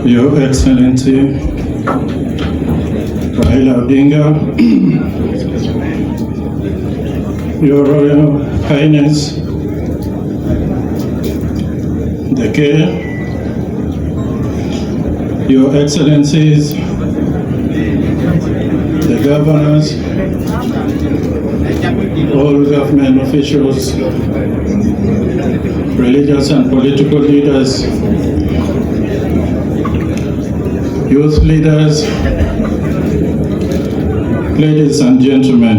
Your Excellency, Raila Odinga, Your Royal Highness, the King, Your Excellencies, the governors, all government officials, religious and political leaders, youth leaders, ladies and gentlemen.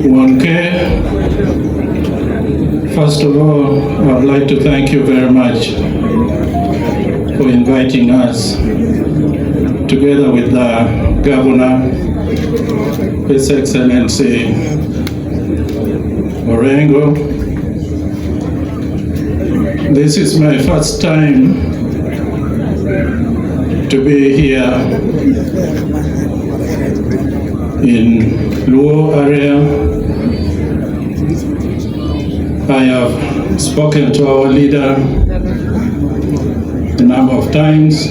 1K, first of all, I would like to thank you very much for inviting us, together with the Governor, His Excellency Orengo. This is my first time to be here in Luo area. I have spoken to our leader a number of times.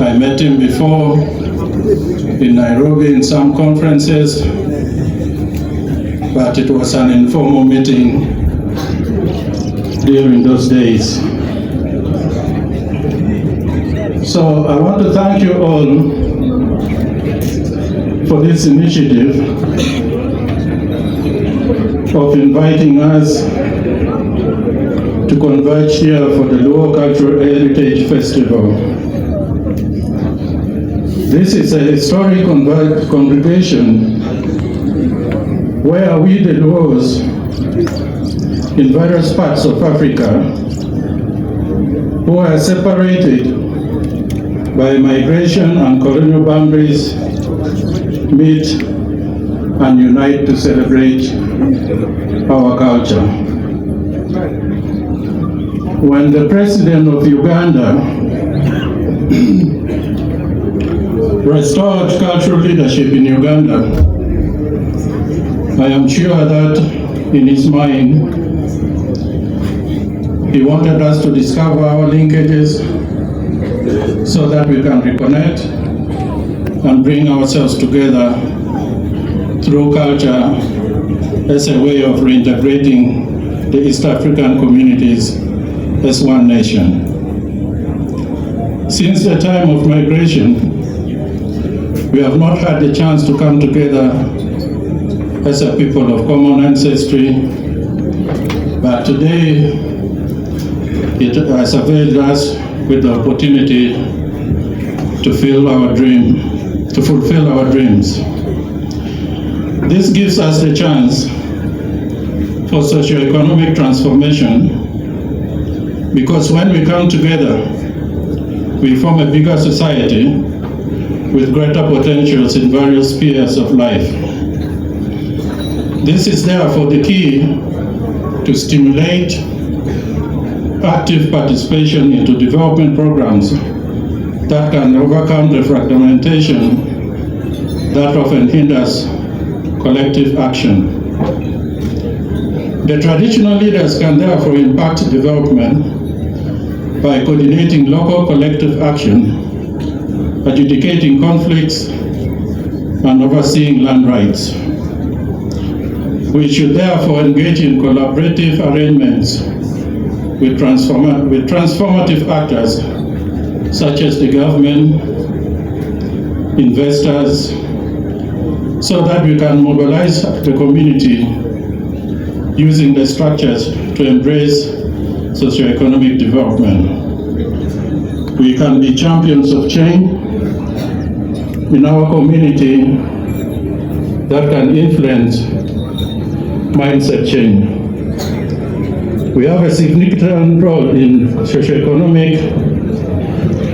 I met him before in Nairobi in some conferences, but it was an informal meeting during those days. So I want to thank you all for this initiative of inviting us to converge here for the Luo Cultural Heritage Festival. This is a historic congregation where we, the Luos, in various parts of Africa, who are separated by migration and colonial boundaries, meet and unite to celebrate our culture. When the President of Uganda restored cultural leadership in Uganda, I am sure that in his mind, he wanted us to discover our linkages so that we can reconnect and bring ourselves together through culture as a way of reintegrating the East African communities as one nation. Since the time of migration, we have not had the chance to come together as a people of common ancestry, but today it has availed us with the opportunity to fulfill our dreams. This gives us the chance for socioeconomic transformation, because when we come together, we form a bigger society with greater potentials in various spheres of life. This is therefore the key to stimulate active participation into development programs that can overcome the fragmentation that often hinders collective action. The traditional leaders can therefore impact development by coordinating local collective action, adjudicating conflicts, and overseeing land rights. We should therefore engage in collaborative arrangements with transformative actors such as the government, investors, so that we can mobilize the community using the structures to embrace socioeconomic development. We can be champions of change in our community that can influence mindset change. We have a significant role in socioeconomic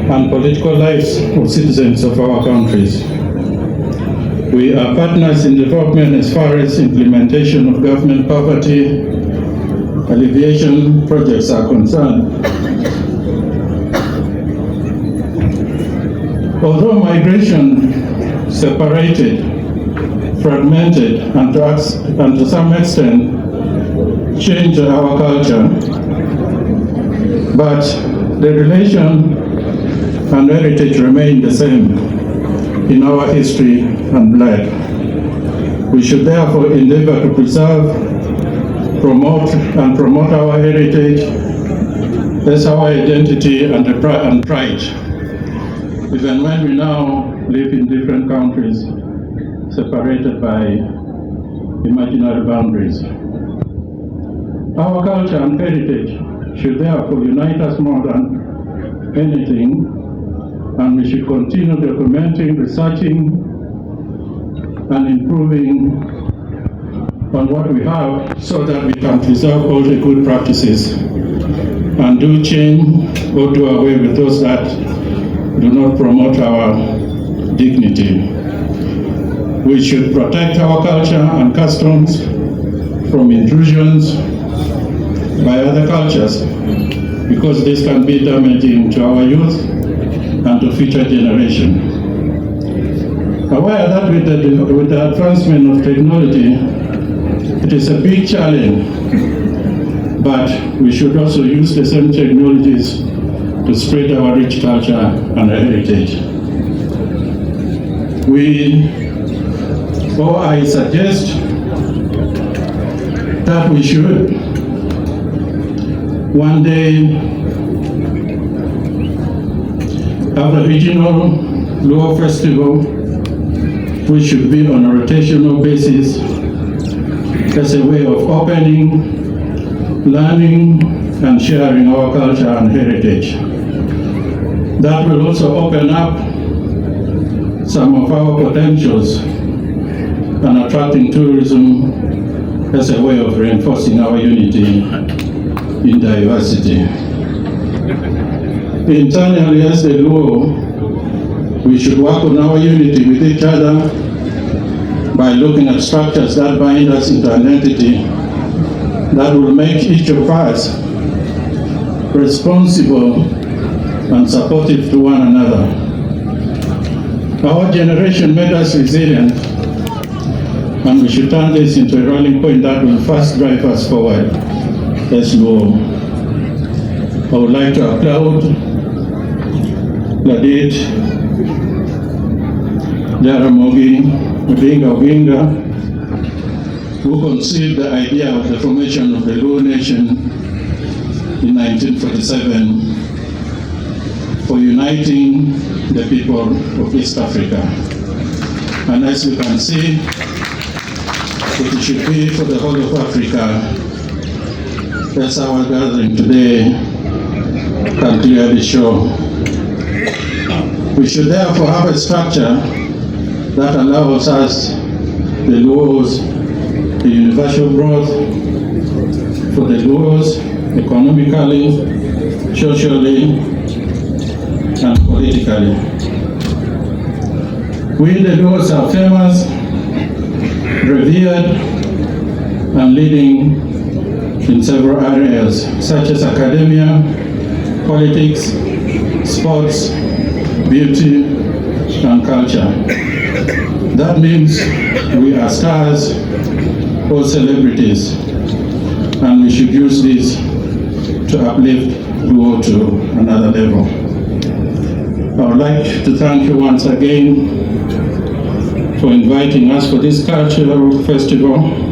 and political lives of citizens of our countries. We are partners in development as far as implementation of government poverty alleviation projects are concerned. Although migration separated, fragmented, and to some extent changed our culture, but the relation and heritage remain the same in our history and blood. We should therefore endeavor to preserve, promote our heritage as our identity and pride, even when we now live in different countries, separated by imaginary boundaries. Our culture and heritage should therefore unite us more than anything, and we should continue documenting, researching, and improving on what we have so that we can preserve all the good practices and do change or do away with those that do not promote our dignity. We should protect our culture and customs from intrusions by other cultures, because this can be damaging to our youth and to future generations. Aware that with the advancement of technology, it is a big challenge, but we should also use the same technologies to spread our rich culture and heritage. I suggest that we should one day have a regional Luo festival, which should be on a rotational basis as a way of opening, learning, and sharing our culture and heritage. That will also open up some of our potentials and attracting tourism as a way of reinforcing our unity in diversity. Internally, as the Luo, we should work on our unity with each other by looking at structures that bind us into an entity that will make each of us responsible and supportive to one another. Our generation made us resilient, and we should turn this into a rallying point that will first drive us forward as Luo. I would like to applaud Ladit Jaramogi Oginga, who conceived the idea of the formation of the Luo Nation in 1947 for uniting the people of East Africa. And as you can see, what it should be for the whole of Africa, as our gathering today can clearly show. We should therefore have a structure that allows us, the Luos, the universal growth for the Luos, economically, socially, and politically. We, the Luos, are famous, revered, and leading in several areas, such as academia, politics, sports, beauty, and culture. That means we are stars or celebrities, and we should use this to uplift Luo to another level. I would like to thank you once again for inviting us for this cultural festival.